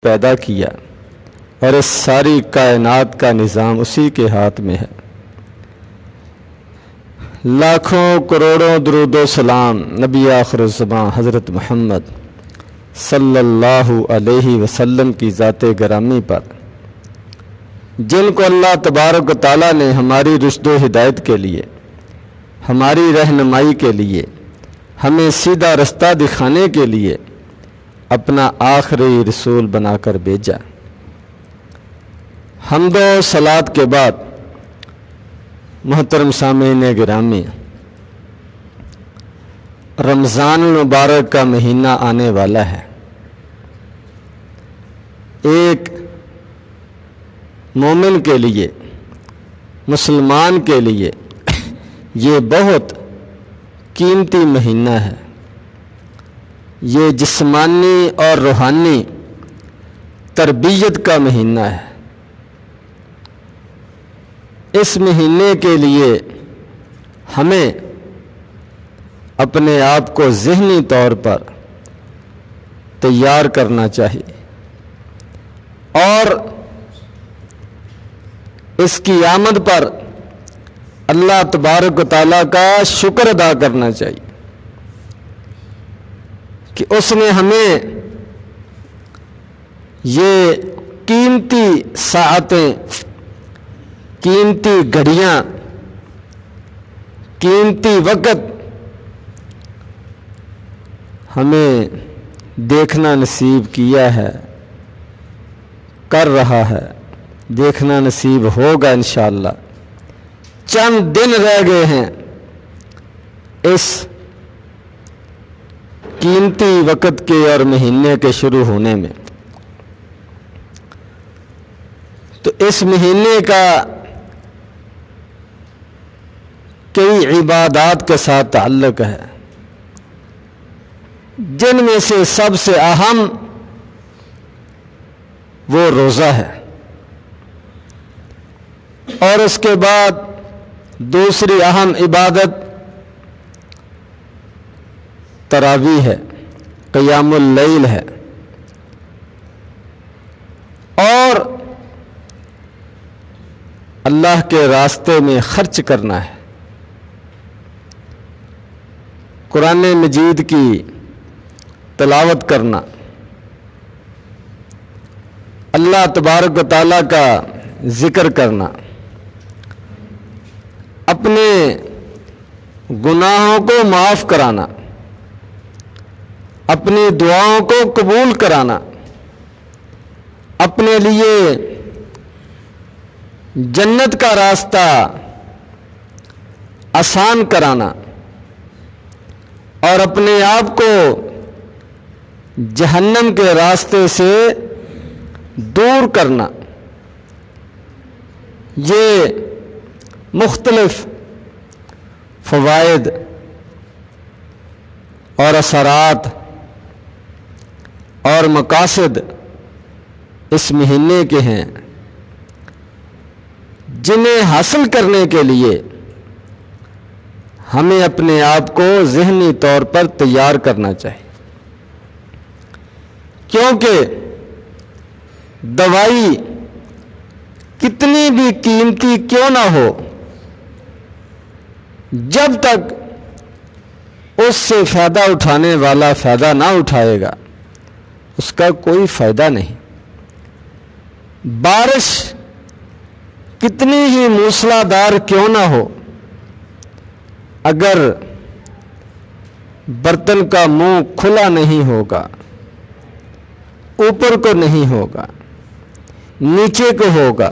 پیدا کیا اور اس ساری کائنات کا نظام اسی کے ہاتھ میں ہے۔ لاکھوں کروڑوں درود و سلام نبی آخر الزماں حضرت محمد صلی اللہ علیہ وسلم کی ذات گرامی پر، جن کو اللہ تبارک و تعالیٰ نے ہماری رشد و ہدایت کے لیے، ہماری رہنمائی کے لیے، ہمیں سیدھا رستہ دکھانے کے لیے اپنا آخری رسول بنا کر بھیجا۔ حمد و صلوات کے بعد محترم سامعین گرامی، رمضان المبارک کا مہینہ آنے والا ہے۔ ایک مومن کے لیے، مسلمان کے لیے یہ بہت قیمتی مہینہ ہے۔ یہ جسمانی اور روحانی تربیت کا مہینہ ہے۔ اس مہینے کے لیے ہمیں اپنے آپ کو ذہنی طور پر تیار کرنا چاہیے اور اس کی آمد پر اللہ تبارک و تعالیٰ کا شکر ادا کرنا چاہیے کہ اس نے ہمیں یہ قیمتی ساعتیں، قیمتی گھڑیاں، قیمتی وقت ہمیں دیکھنا نصیب کیا ہے، کر رہا ہے، دیکھنا نصیب ہوگا انشاءاللہ۔ چند دن رہ گئے ہیں اس قیمتی وقت کے اور مہینے کے شروع ہونے میں۔ تو اس مہینے کا کئی عبادات کے ساتھ تعلق ہے، جن میں سے سب سے اہم وہ روزہ ہے، اور اس کے بعد دوسری اہم عبادت تراویح ہے، قیام اللیل ہے، اور اللہ کے راستے میں خرچ کرنا ہے، قرآن مجید کی تلاوت کرنا، اللہ تبارک و تعالیٰ کا ذکر کرنا، اپنے گناہوں کو معاف کرانا، اپنی دعاؤں کو قبول کرانا، اپنے لیے جنت کا راستہ آسان کرانا، اور اپنے آپ کو جہنم کے راستے سے دور کرنا۔ یہ مختلف فوائد اور اثرات اور مقاصد اس مہینے کے ہیں، جنہیں حاصل کرنے کے لیے ہمیں اپنے آپ کو ذہنی طور پر تیار کرنا چاہیے، کیونکہ دوائی کتنی بھی قیمتی کیوں نہ ہو، جب تک اس سے فائدہ اٹھانے والا فائدہ نہ اٹھائے گا، اس کا کوئی فائدہ نہیں۔ بارش کتنی ہی موسلا دھار کیوں نہ ہو، اگر برتن کا منہ کھلا نہیں ہوگا، اوپر کو نہیں ہوگا، نیچے کو ہوگا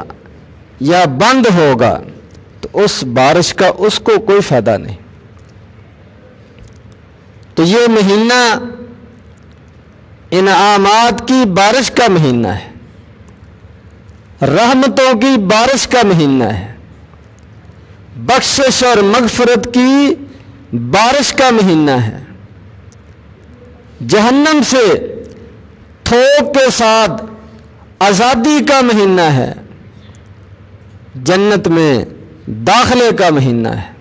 یا بند ہوگا، تو اس بارش کا اس کو کوئی فائدہ نہیں۔ تو یہ مہینہ انعامات کی بارش کا مہینہ ہے، رحمتوں کی بارش کا مہینہ ہے، بخشش اور مغفرت کی بارش کا مہینہ ہے، جہنم سے تھوک کے ساتھ آزادی کا مہینہ ہے، جنت میں داخلے کا مہینہ ہے۔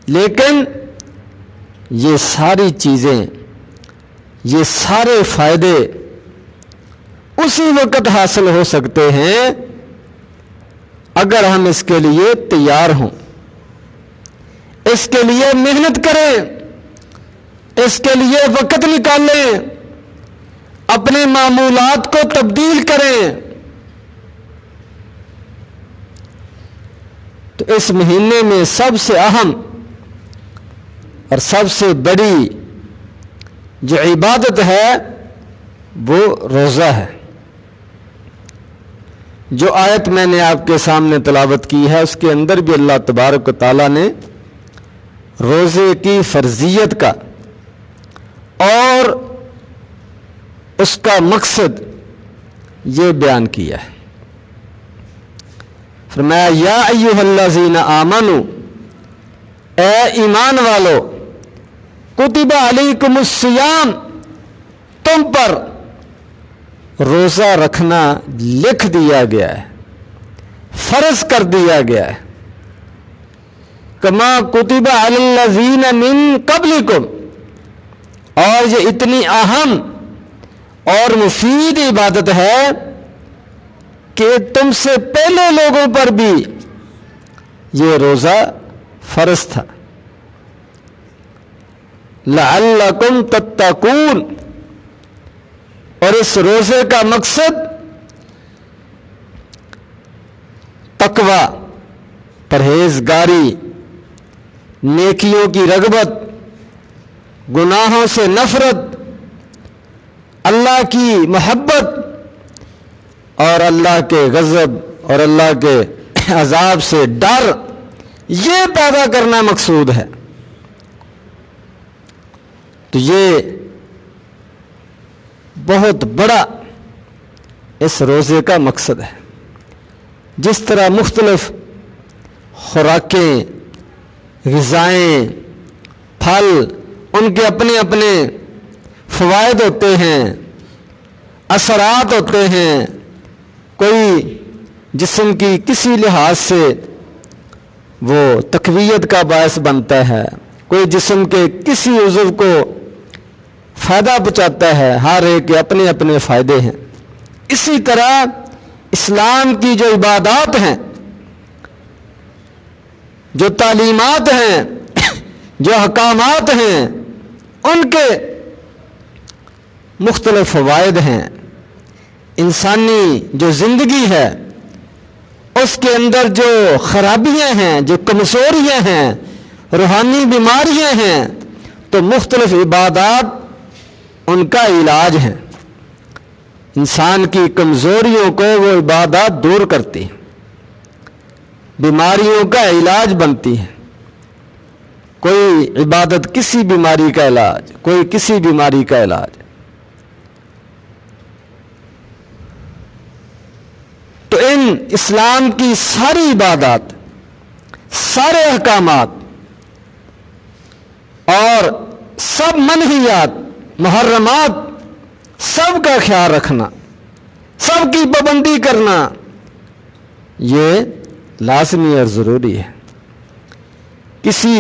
لیکن یہ ساری چیزیں، یہ سارے فائدے اسی وقت حاصل ہو سکتے ہیں اگر ہم اس کے لیے تیار ہوں، اس کے لیے محنت کریں، اس کے لیے وقت نکالیں، اپنے معمولات کو تبدیل کریں۔ تو اس مہینے میں سب سے اہم اور سب سے بڑی جو عبادت ہے وہ روزہ ہے۔ جو آیت میں نے آپ کے سامنے تلاوت کی ہے اس کے اندر بھی اللہ تبارک و تعالیٰ نے روزے کی فرضیت کا اور اس کا مقصد یہ بیان کیا ہے۔ فرمایا یا ایھا الذین آمنوا، اے ایمان والو، کتب علیکم الصیام، تم پر روزہ رکھنا لکھ دیا گیا ہے، فرض کر دیا گیا ہے، کما کتب علی الذین من قبلکم، اور یہ اتنی اہم اور مفید عبادت ہے کہ تم سے پہلے لوگوں پر بھی یہ روزہ فرض تھا۔ لعلکم تتقون، اور اس روزے کا مقصد تقوی، پرہیزگاری، نیکیوں کی رغبت، گناہوں سے نفرت، اللہ کی محبت اور اللہ کے غضب اور اللہ کے عذاب سے ڈر، یہ پیدا کرنا مقصود ہے۔ تو یہ بہت بڑا اس روزے کا مقصد ہے۔ جس طرح مختلف خوراکیں، غذائیں، پھل، ان کے اپنے اپنے فوائد ہوتے ہیں، اثرات ہوتے ہیں، کوئی جسم کی کسی لحاظ سے وہ تقویت کا باعث بنتا ہے، کوئی جسم کے کسی عضو کو فائدہ پہنچاتا ہے، ہر ایک کے اپنے اپنے فائدے ہیں۔ اسی طرح اسلام کی جو عبادات ہیں، جو تعلیمات ہیں، جو احکامات ہیں، ان کے مختلف فوائد ہیں۔ انسانی جو زندگی ہے اس کے اندر جو خرابیاں ہیں، جو کمزوریاں ہیں، روحانی بیماریاں ہیں، تو مختلف عبادات ان کا علاج ہے۔ انسان کی کمزوریوں کو وہ عبادات دور کرتی ہیں، بیماریوں کا علاج بنتی ہے۔ کوئی عبادت کسی بیماری کا علاج، کوئی کسی بیماری کا علاج۔ تو ان اسلام کی ساری عبادات، سارے احکامات اور سب منہیات، محرمات، سب کا خیال رکھنا، سب کی پابندی کرنا، یہ لازمی اور ضروری ہے۔ کسی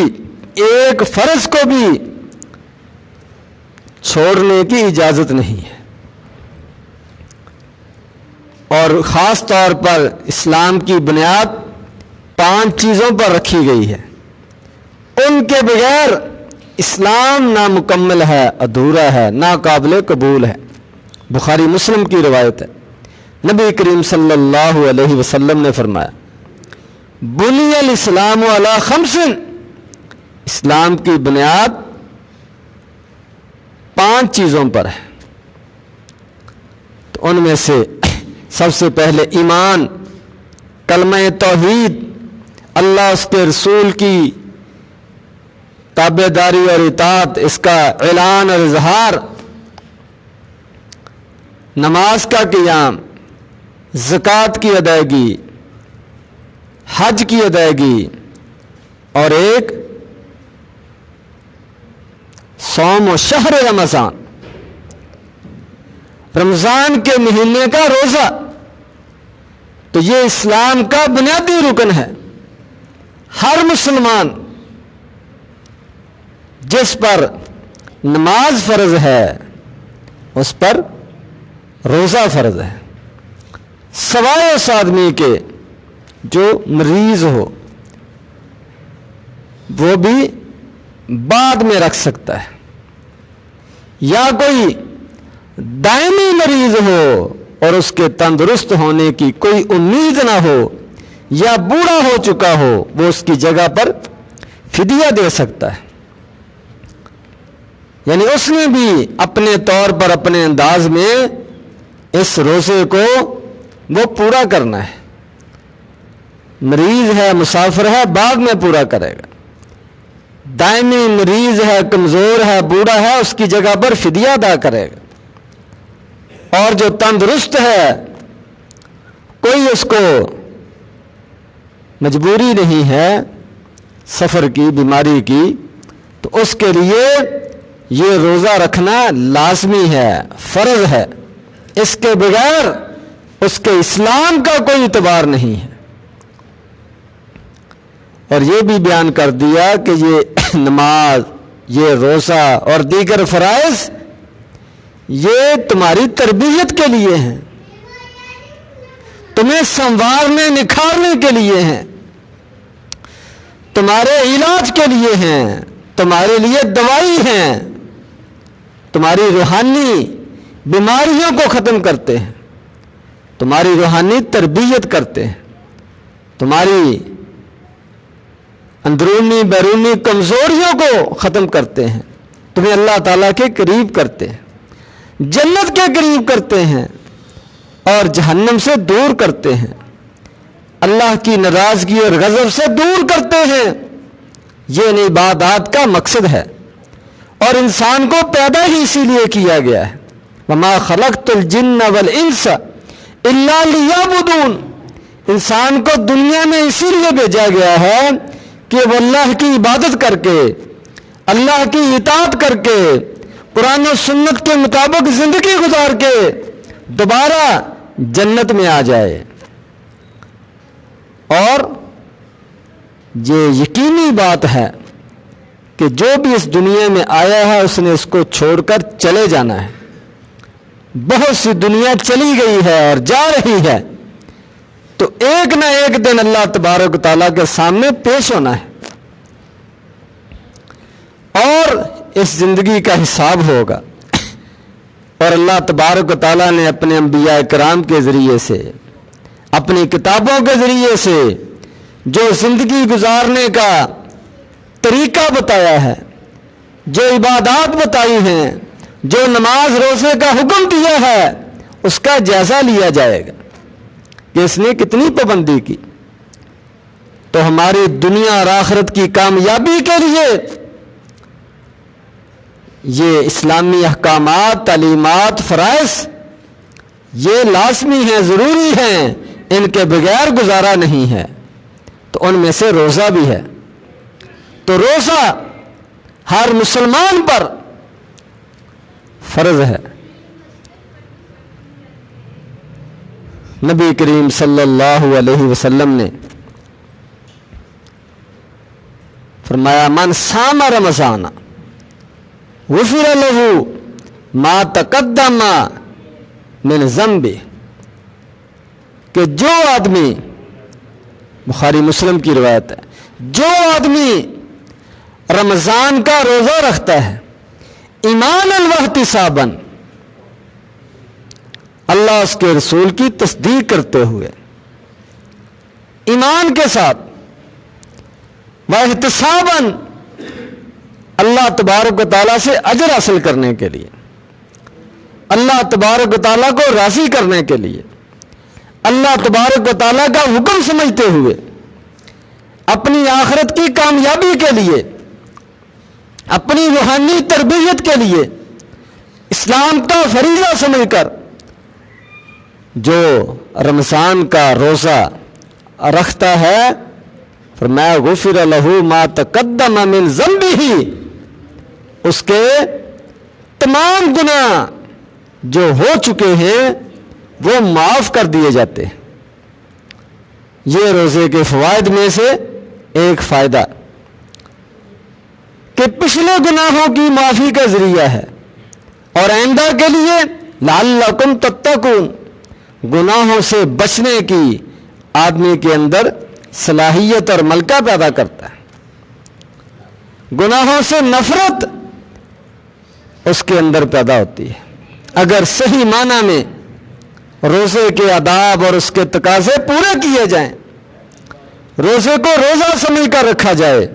ایک فرض کو بھی چھوڑنے کی اجازت نہیں ہے۔ اور خاص طور پر اسلام کی بنیاد 5 چیزوں پر رکھی گئی ہے، ان کے بغیر اسلام نامکمل ہے، ادھورا ہے، ناقابل قبول ہے۔ بخاری مسلم کی روایت ہے، نبی کریم صلی اللہ علیہ وسلم نے فرمایا بنی الاسلام علی 5، اسلام کی بنیاد 5 چیزوں پر ہے۔ تو ان میں سے سب سے پہلے ایمان، کلمہ توحید، اللہ اس کے رسول کی تابعداری اور اطاعت، اس کا اعلان اور اظہار، نماز کا قیام، زکوٰۃ کی ادائیگی، حج کی ادائیگی، اور ایک صوم و شہر رمضان، رمضان کے مہینے کا روزہ۔ تو یہ اسلام کا بنیادی رکن ہے۔ ہر مسلمان جس پر نماز فرض ہے اس پر روزہ فرض ہے، سوائے اس آدمی کے جو مریض ہو، وہ بھی بعد میں رکھ سکتا ہے، یا کوئی دائمی مریض ہو اور اس کے تندرست ہونے کی کوئی امید نہ ہو، یا بوڑھا ہو چکا ہو، وہ اس کی جگہ پر فدیہ دے سکتا ہے، یعنی اس نے بھی اپنے طور پر اپنے انداز میں اس روزے کو وہ پورا کرنا ہے۔ مریض ہے، مسافر ہے، بعد میں پورا کرے گا، دائمی مریض ہے، کمزور ہے، بوڑھا ہے، اس کی جگہ پر فدیہ ادا کرے گا، اور جو تندرست ہے، کوئی اس کو مجبوری نہیں ہے سفر کی، بیماری کی، تو اس کے لیے یہ روزہ رکھنا لازمی ہے، فرض ہے، اس کے بغیر اس کے اسلام کا کوئی اعتبار نہیں ہے۔ اور یہ بھی بیان کر دیا کہ یہ نماز، یہ روزہ اور دیگر فرائض یہ تمہاری تربیت کے لیے ہیں، تمہیں سنوارنے نکھارنے کے لیے ہیں، تمہارے علاج کے لیے ہیں، تمہارے لیے دوائی ہیں، تمہاری روحانی بیماریوں کو ختم کرتے ہیں، تمہاری روحانی تربیت کرتے ہیں، تمہاری اندرونی بیرونی کمزوریوں کو ختم کرتے ہیں، تمہیں اللہ تعالیٰ کے قریب کرتے ہیں، جنت کے قریب کرتے ہیں، اور جہنم سے دور کرتے ہیں، اللہ کی ناراضگی اور غضب سے دور کرتے ہیں۔ یہ ان عبادات کا مقصد ہے، اور انسان کو پیدا ہی اسی لیے کیا گیا ہے۔ وَمَا خَلَقْتُ الْجِنَّ وَالْإِنسَ إِلَّا لِيَعْبُدُونَ، انسان کو دنیا میں اسی لیے بھیجا گیا ہے کہ وہ اللہ کی عبادت کر کے، اللہ کی اطاعت کر کے، قرآن و سنت کے مطابق زندگی گزار کے دوبارہ جنت میں آ جائے۔ اور یہ یقینی بات ہے کہ جو بھی اس دنیا میں آیا ہے اس نے اس کو چھوڑ کر چلے جانا ہے۔ بہت سی دنیا چلی گئی ہے اور جا رہی ہے، تو ایک نہ ایک دن اللہ تبارک و تعالیٰ کے سامنے پیش ہونا ہے، اور اس زندگی کا حساب ہوگا۔ اور اللہ تبارک و تعالیٰ نے اپنے انبیاء کرام کے ذریعے سے، اپنی کتابوں کے ذریعے سے جو زندگی گزارنے کا طریقہ بتایا ہے، جو عبادات بتائی ہیں، جو نماز روزے کا حکم دیا ہے، اس کا جائزہ لیا جائے گا کہ اس نے کتنی پابندی کی۔ تو ہماری دنیا اور آخرت کی کامیابی کے لیے یہ اسلامی احکامات، تعلیمات، فرائض یہ لازمی ہیں، ضروری ہیں، ان کے بغیر گزارا نہیں ہے۔ تو ان میں سے روزہ بھی ہے۔ تو روزہ ہر مسلمان پر فرض ہے۔ نبی کریم صلی اللہ علیہ وسلم نے فرمایا من صام رمضان غفر له ما تقدم من ذنبه، کہ جو آدمی، بخاری مسلم کی روایت ہے، جو آدمی رمضان کا روزہ رکھتا ہے ایمانا واحتسابا، اللہ اس کے رسول کی تصدیق کرتے ہوئے، ایمان کے ساتھ، واحتسابا اللہ تبارک و تعالیٰ سے اجر حاصل کرنے کے لیے، اللہ تبارک و تعالیٰ کو راضی کرنے کے لیے، اللہ تبارک و تعالیٰ کا حکم سمجھتے ہوئے، اپنی آخرت کی کامیابی کے لیے، اپنی روحانی تربیت کے لیے، اسلام کا فریضہ سمجھ کر جو رمضان کا روزہ رکھتا ہے، فرمایا غفر له ما تقدم من ذنبه، اس کے تمام گناہ جو ہو چکے ہیں وہ معاف کر دیے جاتے ہیں۔ یہ روزے کے فوائد میں سے ایک فائدہ کہ پچھلے گناہوں کی معافی کا ذریعہ ہے، اور آئندہ کے لیے لعلکم تتقون، گناہوں سے بچنے کی آدمی کے اندر صلاحیت اور ملکہ پیدا کرتا ہے، گناہوں سے نفرت اس کے اندر پیدا ہوتی ہے۔ اگر صحیح معنی میں روزے کے آداب اور اس کے تقاضے پورے کیے جائیں، روزے کو روزہ سمجھ کر رکھا جائے،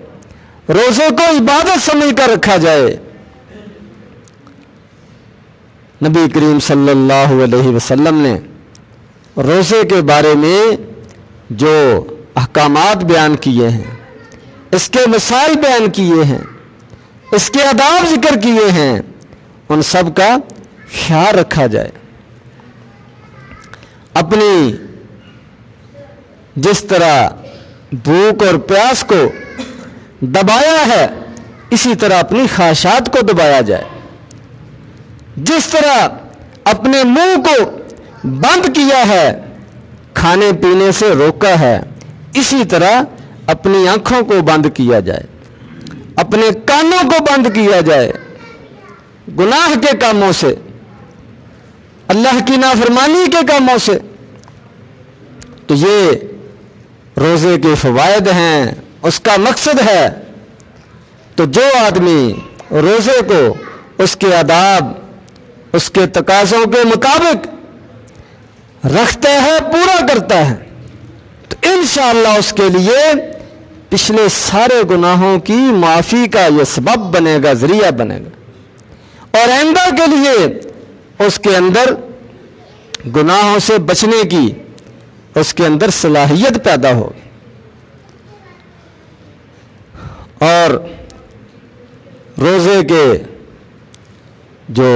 روزے کو عبادت سمجھ کر رکھا جائے، نبی کریم صلی اللہ علیہ وسلم نے روزے کے بارے میں جو احکامات بیان کیے ہیں، اس کے مسائل بیان کیے ہیں، اس کے آداب ذکر کیے ہیں، ان سب کا خیال رکھا جائے۔ اپنی جس طرح بھوک اور پیاس کو دبایا ہے، اسی طرح اپنی خواہشات کو دبایا جائے۔ جس طرح اپنے منہ کو بند کیا ہے، کھانے پینے سے روکا ہے، اسی طرح اپنی آنکھوں کو بند کیا جائے، اپنے کانوں کو بند کیا جائے گناہ کے کاموں سے، اللہ کی نافرمانی کے کاموں سے۔ تو یہ روزے کے فوائد ہیں، اس کا مقصد ہے۔ تو جو آدمی روزے کو اس کے آداب، اس کے تقاضوں کے مطابق رکھتا ہے، پورا کرتا ہے، تو انشاءاللہ اس کے لیے پچھلے سارے گناہوں کی معافی کا یہ سبب بنے گا، ذریعہ بنے گا، اور آئندہ کے لیے اس کے اندر گناہوں سے بچنے کی اس کے اندر صلاحیت پیدا ہوگی۔ اور روزے کے جو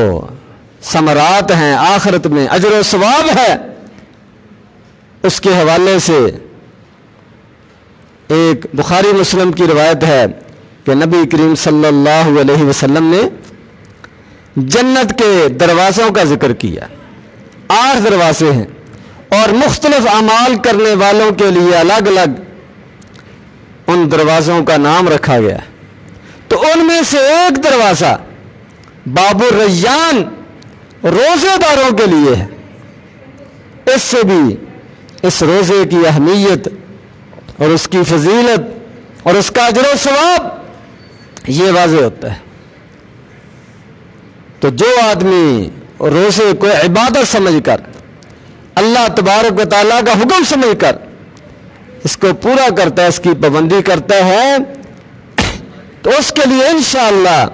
ثمرات ہیں، آخرت میں اجر و ثواب ہے، اس کے حوالے سے ایک بخاری مسلم کی روایت ہے کہ نبی کریم صلی اللہ علیہ وسلم نے جنت کے دروازوں کا ذکر کیا۔ 8 دروازے ہیں اور مختلف اعمال کرنے والوں کے لیے الگ الگ ان دروازوں کا نام رکھا گیا۔ تو ان میں سے ایک دروازہ باب الریان روزے داروں کے لیے ہے۔ اس سے بھی اس روزے کی اہمیت اور اس کی فضیلت اور اس کا اجر و ثواب یہ واضح ہوتا ہے۔ تو جو آدمی روزے کو عبادت سمجھ کر، اللہ تبارک و تعالیٰ کا حکم سمجھ کر اس کو پورا کرتا ہے، اس کی پابندی کرتا ہے، تو اس کے لیے انشاءاللہ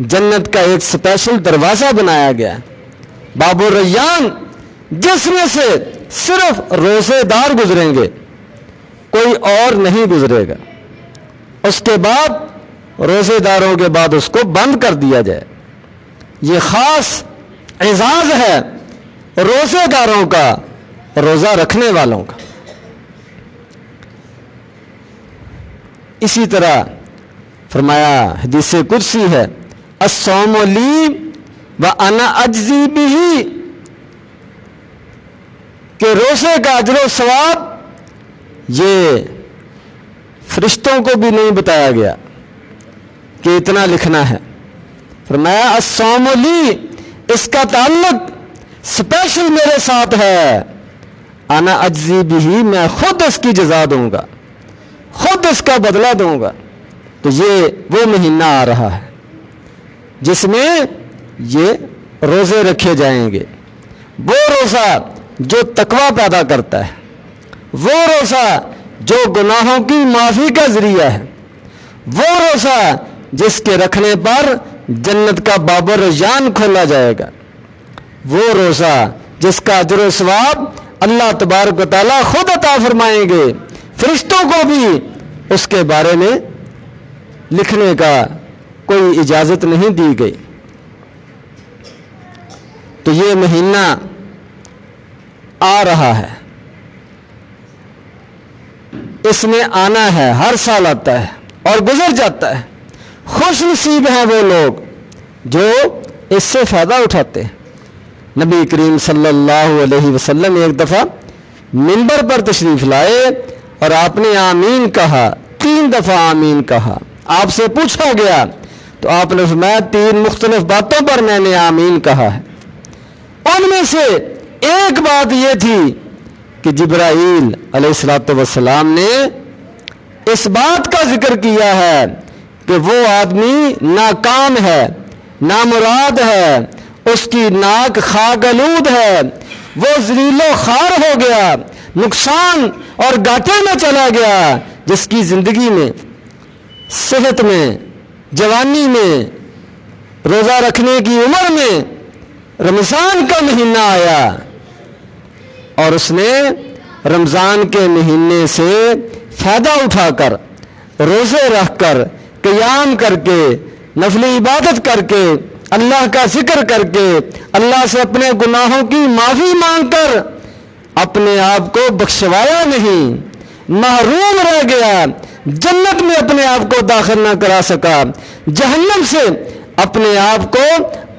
جنت کا ایک اسپیشل دروازہ بنایا گیا ہے، باب الریان، جس میں سے صرف روزے دار گزریں گے، کوئی اور نہیں گزرے گا۔ اس کے بعد روزے داروں کے بعد اس کو بند کر دیا جائے۔ یہ خاص اعزاز ہے روزے داروں کا، روزہ رکھنے والوں کا۔ اسی طرح فرمایا، حدیث قدسی ہے، الصوم لی وانا اجزی بہ، کہ روزے کا اجر و ثواب یہ فرشتوں کو بھی نہیں بتایا گیا کہ اتنا لکھنا ہے۔ فرمایا الصوم لی، اس کا تعلق اسپیشل میرے ساتھ ہے، انا اجزی بہ، میں خود اس کی جزا دوں گا، خود اس کا بدلہ دوں گا۔ تو یہ وہ مہینہ آ رہا ہے جس میں یہ روزے رکھے جائیں گے۔ وہ روزہ جو تقویٰ پیدا کرتا ہے، وہ روزہ جو گناہوں کی معافی کا ذریعہ ہے، وہ روزہ جس کے رکھنے پر جنت کا باب الریان کھولا جائے گا، وہ روزہ جس کا اجر و ثواب اللہ تبارک و تعالیٰ خود عطا فرمائیں گے، فرشتوں کو بھی اس کے بارے میں لکھنے کا کوئی اجازت نہیں دی گئی۔ تو یہ مہینہ آ رہا ہے، اس میں آنا ہے، ہر سال آتا ہے اور گزر جاتا ہے۔ خوش نصیب ہیں وہ لوگ جو اس سے فائدہ اٹھاتے ہیں۔ نبی کریم صلی اللہ علیہ وسلم ایک دفعہ منبر پر تشریف لائے اور آپ نے آمین کہا، 3 دفعہ آمین کہا۔ آپ سے پوچھا گیا تو آپ نے فرمایا 3 مختلف باتوں پر میں نے آمین کہا ہے۔ ان میں سے ایک بات یہ تھی کہ جبرائیل علیہ الصلوۃ والسلام نے اس بات کا ذکر کیا ہے کہ وہ آدمی ناکام ہے، نامراد ہے، اس کی ناک خاک آلود ہے، وہ ذلیل و خوار ہو گیا، نقصان اور گھاٹے میں چلا گیا، جس کی زندگی میں، صحت میں، جوانی میں، روزہ رکھنے کی عمر میں رمضان کا مہینہ آیا اور اس نے رمضان کے مہینے سے فائدہ اٹھا کر، روزے رکھ کر، قیام کر کے، نفل عبادت کر کے، اللہ کا ذکر کر کے، اللہ سے اپنے گناہوں کی معافی مانگ کر اپنے آپ کو بخشوایا نہیں، محروم رہ گیا، جنت میں اپنے آپ کو داخل نہ کرا سکا، جہنم سے اپنے آپ کو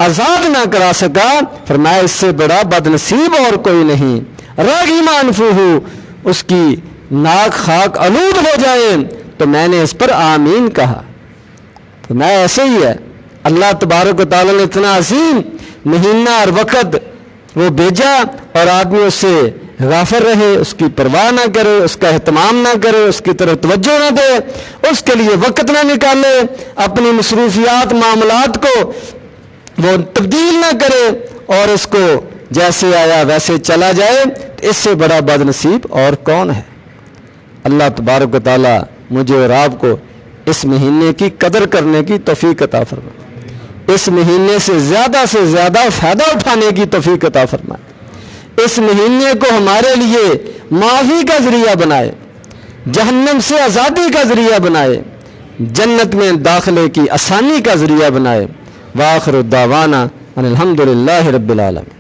آزاد نہ کرا سکا، فرمایا اس سے بڑا بد نصیب اور کوئی نہیں۔ راغم انفہ، اس کی ناک خاک آلود ہو جائے تو میں نے اس پر آمین کہا۔ فرمایا ایسے ہی ہے، اللہ تبارک و تعالیٰ نے اتنا عظیم مہینہ اور وقت وہ بھیجا اور آدمی اس سے غافل رہے، اس کی پرواہ نہ کرے، اس کا اہتمام نہ کرے، اس کی طرف توجہ نہ دے، اس کے لیے وقت نہ نکالے، اپنی مصروفیات معاملات کو وہ تبدیل نہ کرے اور اس کو جیسے آیا ویسے چلا جائے، تو اس سے بڑا بد نصیب اور کون ہے؟ اللہ تبارک و تعالیٰ مجھے اور آپ کو اس مہینے کی قدر کرنے کی توفیق عطا فرمائے، اس مہینے سے زیادہ فائدہ اٹھانے کی توفیق عطا فرمائے، اس مہینے کو ہمارے لیے معافی کا ذریعہ بنائے، جہنم سے آزادی کا ذریعہ بنائے، جنت میں داخلے کی آسانی کا ذریعہ بنائے۔ وآخر دعوانا ان الحمدللہ رب العالمین۔